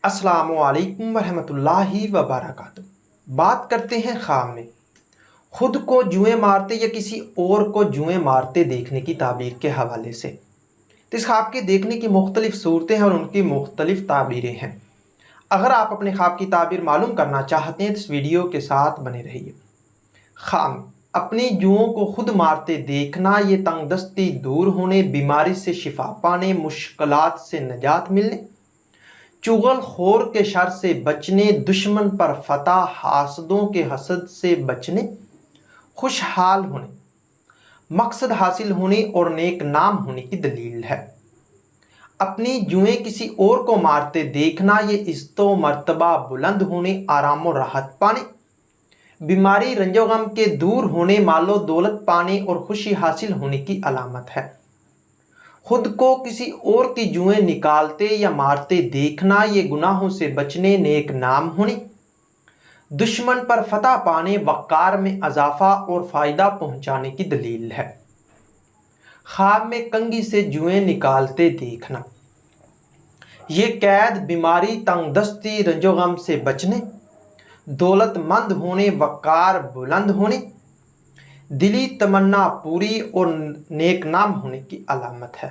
السلام علیکم ورحمۃ اللہ وبرکاتہ۔ بات کرتے ہیں خواب میں خود کو جوئیں مارتے یا کسی اور کو جوئیں مارتے دیکھنے کی تعبیر کے حوالے سے۔ تو اس خواب کے دیکھنے کی مختلف صورتیں ہیں اور ان کی مختلف تعبیریں ہیں۔ اگر آپ اپنے خواب کی تعبیر معلوم کرنا چاہتے ہیں تو اس ویڈیو کے ساتھ بنے رہیے۔ خواب میں اپنی جوؤں کو خود مارتے دیکھنا، یہ تنگ دستی دور ہونے، بیماری سے شفا پانے، مشکلات سے نجات ملنے، چغل خور کے شر سے بچنے، دشمن پر فتح، حاسدوں کے حسد سے بچنے، خوشحال ہونے، مقصد حاصل ہونے اور نیک نام ہونے کی دلیل ہے۔ اپنی جوئیں کسی اور کو مارتے دیکھنا، یہ عزت و مرتبہ بلند ہونے، آرام و راحت پانے، بیماری رنج و غم کے دور ہونے، مال و دولت پانے اور خوشی حاصل ہونے کی علامت ہے۔ خود کو کسی اور کی جوئیں نکالتے یا مارتے دیکھنا، یہ گناہوں سے بچنے، نیک نام ہونے، دشمن پر فتح پانے، وقار میں اضافہ اور فائدہ پہنچانے کی دلیل ہے۔ خواب میں کنگھی سے جوئیں نکالتے دیکھنا، یہ قید، بیماری، تنگ دستی، رنج و غم سے بچنے، دولت مند ہونے، وقار بلند ہونے، دلی تمنا پوری اور نیک نام ہونے کی علامت ہے۔